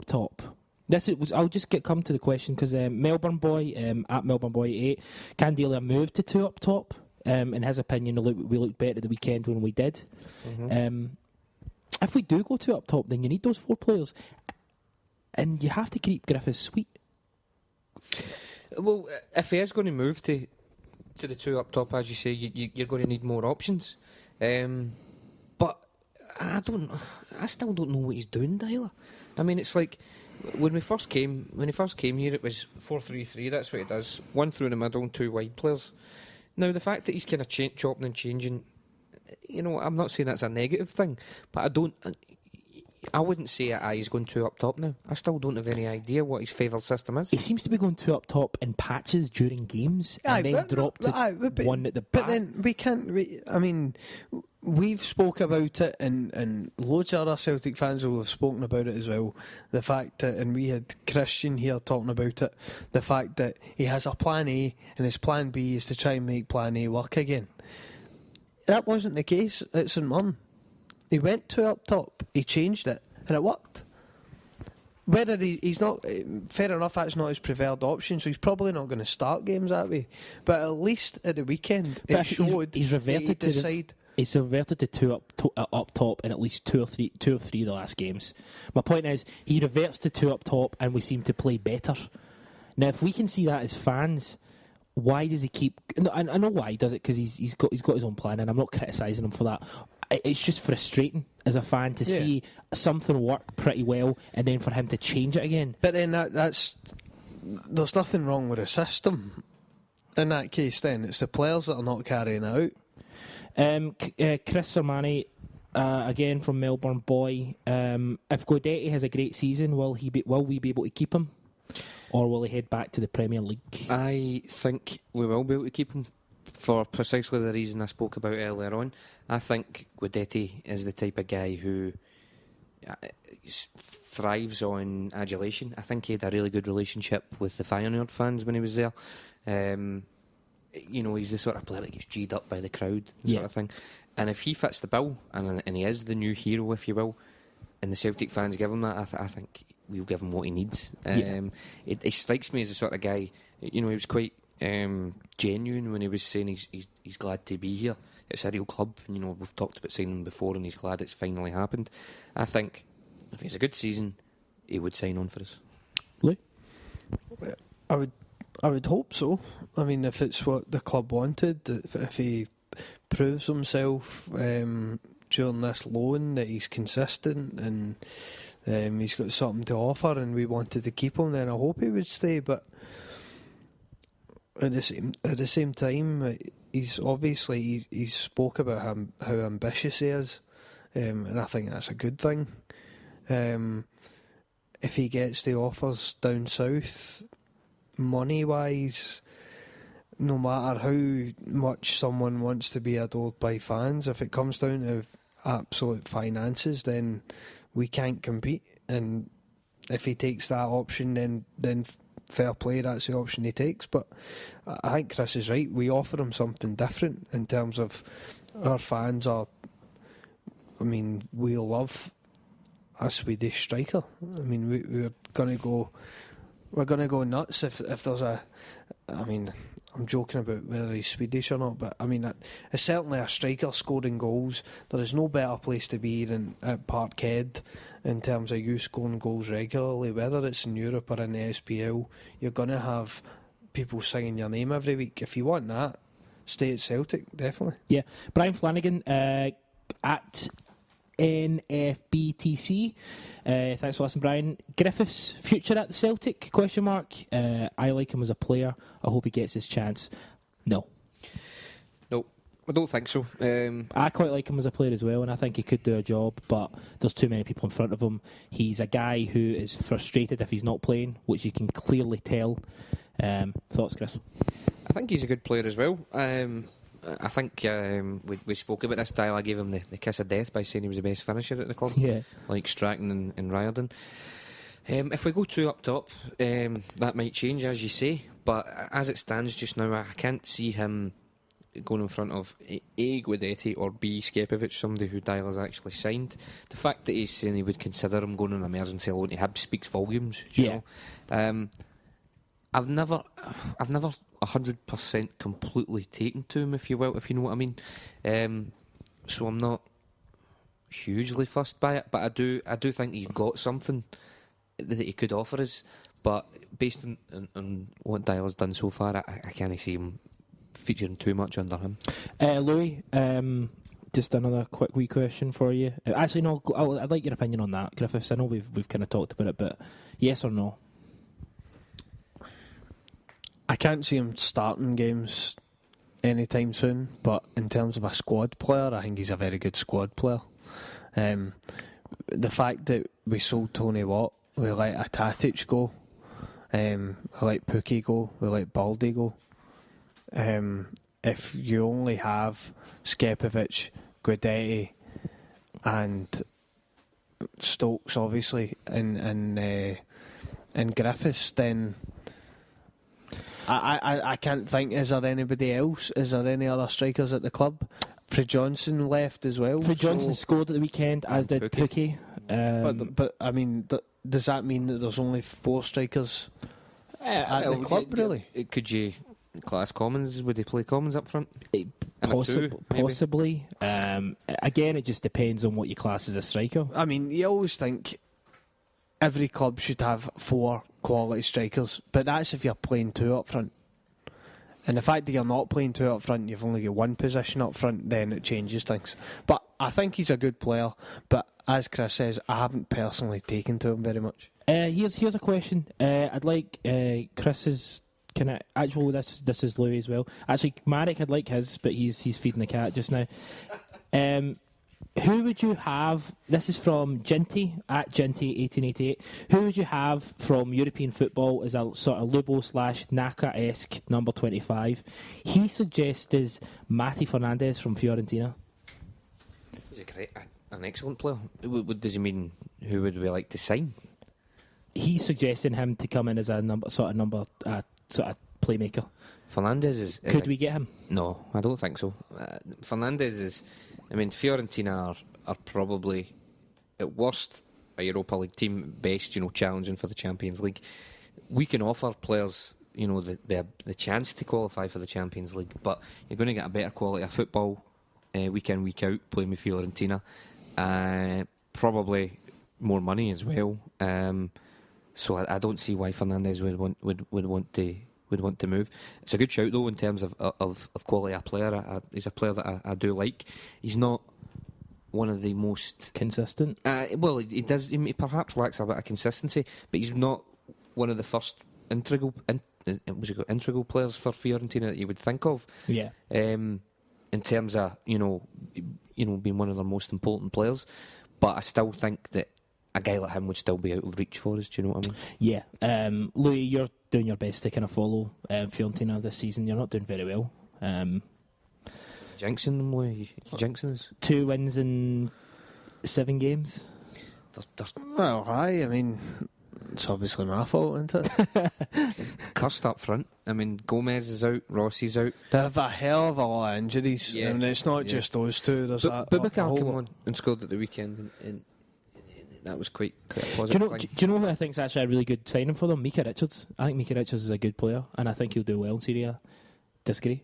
top. I'll just come to the question because Melbourne Boy at Melbourne Boy 8, can Delia move to 2 up top? In his opinion, we looked better the weekend when we did. If we do go 2 up top, then you need those 4 players, and you have to keep Griffiths sweet. Well, if he is going to move to the 2 up top, as you say, you're going to need more options. But I still don't know what he's doing, Dyla. I mean, it's like when he first came here, it was 4-3-3. That's what it does. 1 through the middle and 2 wide players. Now, the fact that he's kind of chopping and changing, I'm not saying that's a negative thing, but I wouldn't say he's going 2 up top now. I still don't have any idea what his favoured system is. He seems to be going 2 up top in patches during games and then drop to 1 at the back. But then we can't... we've spoke about it, and loads of other Celtic fans will have spoken about it as well. The fact that, and we had Christian here talking about it, the fact that he has a plan A and his plan B is to try and make plan A work again. That wasn't the case at St Mirren. He went 2 up top, he changed it, and it worked. Whether he's not, fair enough, that's not his preferred option, so he's probably not going to start games that way. But at least at the weekend, it showed he's reverted He's reverted to 2 up top in at least two or three of the last games. My point is, he reverts to 2 up top, and we seem to play better. Now, if we can see that as fans, why does he keep? I know why he does it, because he's got his own plan, and I'm not criticising him for that. It's just frustrating as a fan to see something work pretty well, and then for him to change it again. But then there's nothing wrong with the system. In that case, then it's the players that are not carrying it out. Chris Sermanni, again from Melbourne Boy. If Godetti has a great season, will we be able to keep him, or will he head back to the Premier League? I think we will be able to keep him for precisely the reason I spoke about earlier on. I think Godetti is the type of guy who thrives on adulation. I think he had a really good relationship with the Feyenoord fans when he was there. He's the sort of player that gets G'd up by the crowd, sort of thing. And if he fits the bill, and he is the new hero, if you will, and the Celtic fans give him that, I think we'll give him what he needs. It strikes me as the sort of guy, he was quite genuine when he was saying he's glad to be here. It's a real club. We've talked about signing him before, and he's glad it's finally happened. I think if he has a good season, he would sign on for us. Lou? I would hope so. I mean, if it's what the club wanted, if he proves himself during this loan, that he's consistent and he's got something to offer, and we wanted to keep him, then I hope he would stay. But at the same time, he's obviously he's spoke about how ambitious he is, and I think that's a good thing. If he gets the offers down south, money-wise, no matter how much someone wants to be adored by fans, if it comes down to absolute finances, then we can't compete. And if he takes that option, then fair play, that's the option he takes. But I think Chris is right. We offer him something different in terms of our fans are... I mean, we love a Swedish striker. I mean, we're going to go... We're going to go nuts if there's a... I mean, I'm joking about whether he's Swedish or not, but I mean, it's certainly a striker scoring goals. There is no better place to be than at Parkhead in terms of you scoring goals regularly, whether it's in Europe or in the SPL. You're going to have people singing your name every week. If you want that, stay at Celtic, definitely. Yeah. Brian Flanagan at NFBTC. Thanks for listening, Brian. Griffiths' future at the Celtic? ? I like him as a player. I hope he gets his chance. No, I don't think so. I quite like him as a player as well, and I think he could do a job, but there's too many people in front of him. He's a guy who is frustrated if he's not playing, which you can clearly tell. Thoughts, Chris? I think he's a good player as well. I think we spoke about this style. I gave him the kiss of death by saying he was the best finisher at the club, like Stratton and Riordan. If we go 2 up top, that might change, as you say, but as it stands just now, I can't see him going in front of A. Guidetti or B. Skepovic, somebody who Dyler's actually signed. The fact that he's saying he would consider him going on emergency loan to Hibs speaks volumes. You know? I've never 100% completely taken to him, if you will, if you know what I mean. So I'm not hugely fussed by it, but I do think he's got something that he could offer us. But based on what Dyler's done so far, I can't see him featuring too much under him. Louis, just another quick wee question for you. Actually, no, I'd like your opinion on that, Griffiths. I know we've kind of talked about it, but yes or no? I can't see him starting games anytime soon, but in terms of a squad player, I think he's a very good squad player. The fact that we sold Tony Watt, we let Atatic go, we let Pookie go, we let Baldy go. If you only have Skepovic, Guidetti and Stokes, obviously, and Griffiths, then I can't think, is there anybody else? Is there any other strikers at the club? Fred Johnson left as well. Fred Johnson scored at the weekend, as did Pookie. But I mean, does that mean that there's only 4 strikers at the club, really? Could you class Commons? Would he play Commons up front? Possibly. Again, it just depends on what you class as a striker. I mean, you always think every club should have 4 quality strikers, but that's if you're playing 2 up front. And the fact that you're not playing 2 up front, you've only got 1 position up front, then it changes things. But I think he's a good player, but as Chris says, I haven't personally taken to him very much. Here's a question. I'd like Chris's kind of actual. This is Louis as well. Actually, Marek, I'd like his, but he's feeding the cat just now. Who would you have? This is from Ginty at Ginty1888. Who would you have from European football as a sort of Lubo/Naka-esque number 25? He suggested Matty Fernandes from Fiorentina. He's an excellent player. Does he mean who would we like to sign? He's suggesting him to come in as a sort of playmaker. Fernandes is. Could we get him? No, I don't think so. Fernandes is. I mean, Fiorentina are probably at worst a Europa League team, at best, challenging for the Champions League. We can offer players, the chance to qualify for the Champions League, but you're going to get a better quality of football week in, week out playing with Fiorentina. Probably more money as well. So I don't see why Fernandes would want to move. It's a good shout though in terms of quality of player. He's a player that I do like. He's not one of the most consistent. Well, he does. He perhaps lacks a bit of consistency, but he's not one of the first integral players for Fiorentina that you would think of. Yeah. In terms of being one of their most important players, but I still think that a guy like him would still be out of reach for us. Do you know what I mean? Yeah. Louis, you're doing your best to kind of follow Fiorentina this season. You're not doing very well. Jinxing them, Louis. Jinxing us. 2 wins in 7 games. Well, I mean, it's obviously my fault, isn't it? Cursed up front. I mean, Gomez is out, Rossi's out. They have a hell of a lot of injuries. Yeah. I mean, it's not just those two. There's but McCaffrey came on and scored at the weekend, and that was quite a positive thing. Do you know who I think is actually a really good signing for them? Mika Richards. I think Mika Richards is a good player, and I think he'll do well in Serie A. Disagree?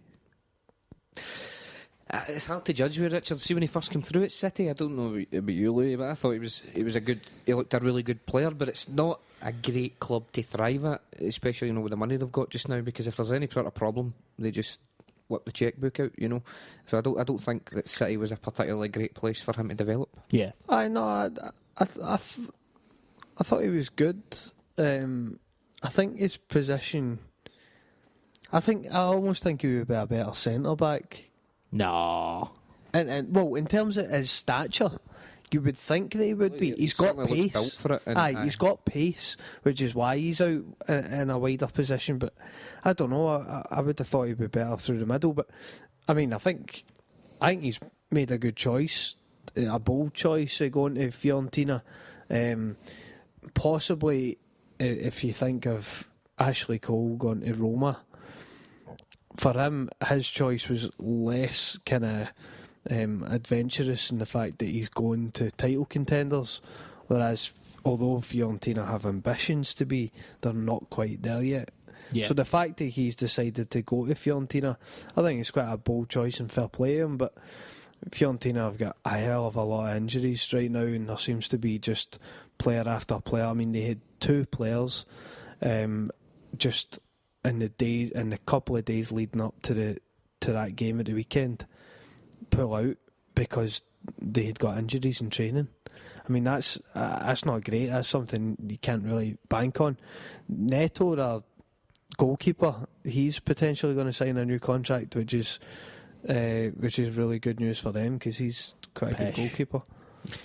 It's hard to judge with Richards. See, when he first came through at City, I don't know about you, Louis, but I thought he looked a really good player, but it's not a great club to thrive at, especially with the money they've got just now, because if there's any sort of problem, they just whip the chequebook out, So I don't think that City was a particularly great place for him to develop. Yeah. I know. I thought he was good. I think his position. I almost think he would be a better centre back. No. And well, in terms of his stature, you would think that he would be. He's got pace. Built for it, He's got pace, which is why he's out in a wider position. But I don't know. I would have thought he'd be better through the middle. But I mean, I think he's made a good choice, a bold choice going to Fiorentina. Possibly, if you think of Ashley Cole going to Roma, for him, his choice was less kind of adventurous in the fact that he's going to title contenders, whereas although Fiorentina have ambitions to be, they're not quite there yet. Yeah. So the fact that he's decided to go to Fiorentina, I think it's quite a bold choice and fair play to him, but Fiorentina have got a hell of a lot of injuries right now, and there seems to be just player after player. I mean, they had 2 players just in the couple of days leading up to that game at the weekend pull out because they had got injuries in training. I mean, that's not great. That's something you can't really bank on. Neto, the goalkeeper, he's potentially going to sign a new contract, which is really good news for them because he's quite a good goalkeeper.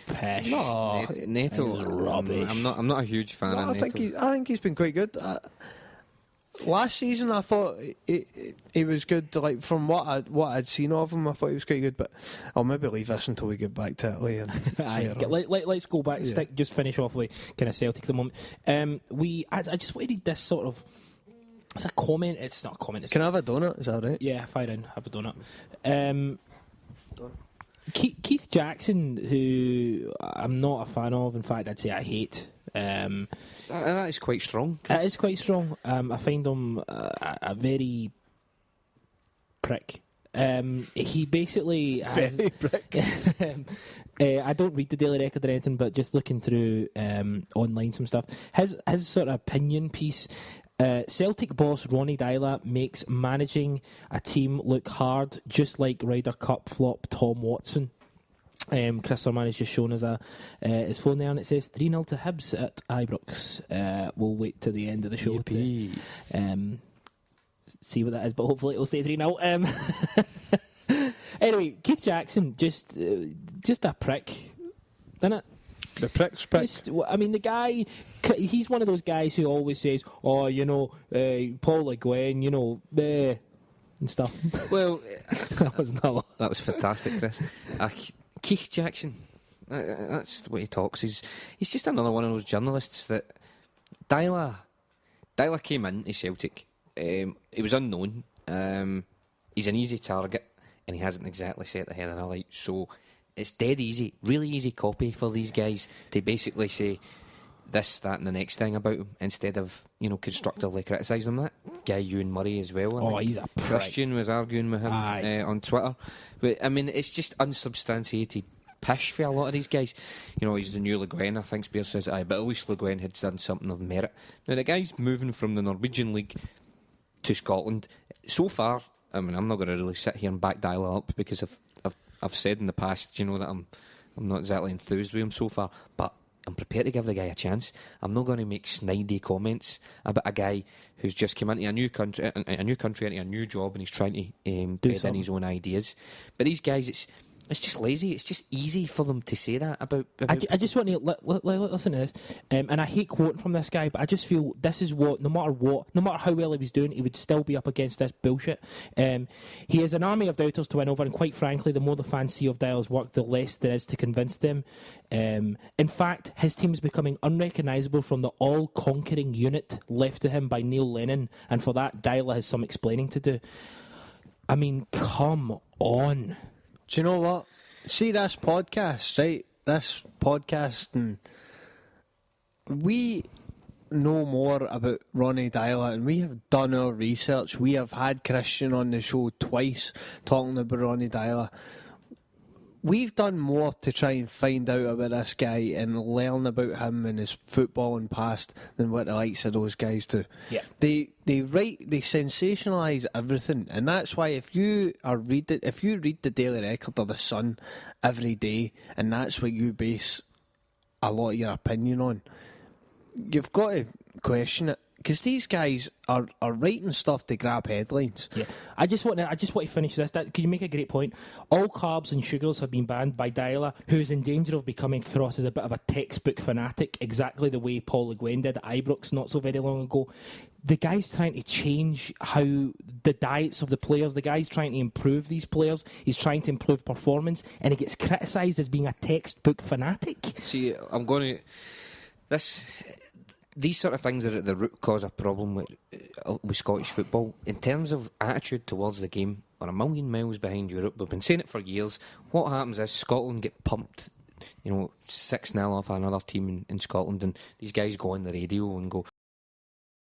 Pesh. No, Neto, rubbish. I'm not a huge fan of Neto. I think he's been quite good. Last season, I thought he was good. Like from what I'd seen of him, I thought he was quite good. But I'll maybe leave this until we get back to Italy. Let's go back. Yeah. Just finish off with kind of Celtic at the moment. I just want to read this sort of. It's a comment. It's not a comment. Can I have a donut? Is that right? Yeah, fire in. Have a donut. Keith Jackson, who I'm not a fan of. In fact, I'd say I hate. That is quite strong. It is quite strong. I find him a very prick. He basically has, very prick. I don't read the Daily Record or anything, but just looking through online some stuff. His sort of opinion piece. Celtic boss Ronny Deila makes managing a team look hard, just like Ryder Cup flop Tom Watson. Chris Sermanni's just shown us his phone there, and it says 3-0 to Hibs at Ibrox. We'll wait to the end of the show to see what that is, but hopefully it'll stay 3-0. Anyway, Keith Jackson, just a prick, isn't it? The prick's prick. I mean, the guy, he's one of those guys who always says, Paul Le Guin, and stuff. Well, that was fantastic, Chris. Keith Jackson, that's the way he talks. He's just another one of those journalists that Deila came in to Celtic. He was unknown. He's an easy target, and he hasn't exactly set the head in a light. So it's dead easy, really easy copy for these guys to basically say this, that, and the next thing about him instead of constructively criticising them. That guy Ewan Murray as well. He's a prick. Christian was arguing with him on Twitter. But I mean, it's just unsubstantiated pish for a lot of these guys. He's the new Le Guin. I think Spears says but at least Le Guin had done something of merit. Now the guy's moving from the Norwegian League to Scotland. So far, I mean, I'm not going to really sit here and back Deila up because I've said in the past, that I'm not exactly enthused with him so far, but I'm prepared to give the guy a chance. I'm not going to make snidey comments about a guy who's just come into a new country, into a new job, and he's trying to bed in his own ideas. But these guys, it's just lazy. It's just easy for them to say that about I just want to listen to this, and I hate quoting from this guy, but I just feel this is what, no matter how well he was doing, he would still be up against this bullshit. He has an army of doubters to win over, and quite frankly, the more the fans see of Deila's work, the less there is to convince them. In fact, his team is becoming unrecognisable from the all-conquering unit left to him by Neil Lennon, and for that, Deila has some explaining to do. I mean, come on. Do you know what? See this podcast, right? This podcast, and we know more about Ronny Deila, and we have done our research. We have had Christian on the show twice talking about Ronny Deila. We've done more to try and find out about this guy and learn about him and his footballing past than what the likes of those guys do. Yeah. They sensationalise everything, and that's why if you read the Daily Record or the Sun every day, and that's what you base a lot of your opinion on, you've got to question it. Because these guys are writing stuff to grab headlines. Yeah, I just want to finish this. Could you make a great point? All carbs and sugars have been banned by Deila, who is in danger of becoming across as a bit of a textbook fanatic, exactly the way Paul Le Guin did at Ibrox not so very long ago. The guy's trying to change how the diets of the players. The guy's trying to improve these players. He's trying to improve performance, and he gets criticised as being a textbook fanatic. See, I'm going to... These sort of things are at the root cause of problem with with Scottish football, in terms of attitude towards the game, are a million miles behind Europe. We've been saying it for years. What happens is Scotland get pumped, 6-0 off another team in Scotland, and these guys go on the radio and go,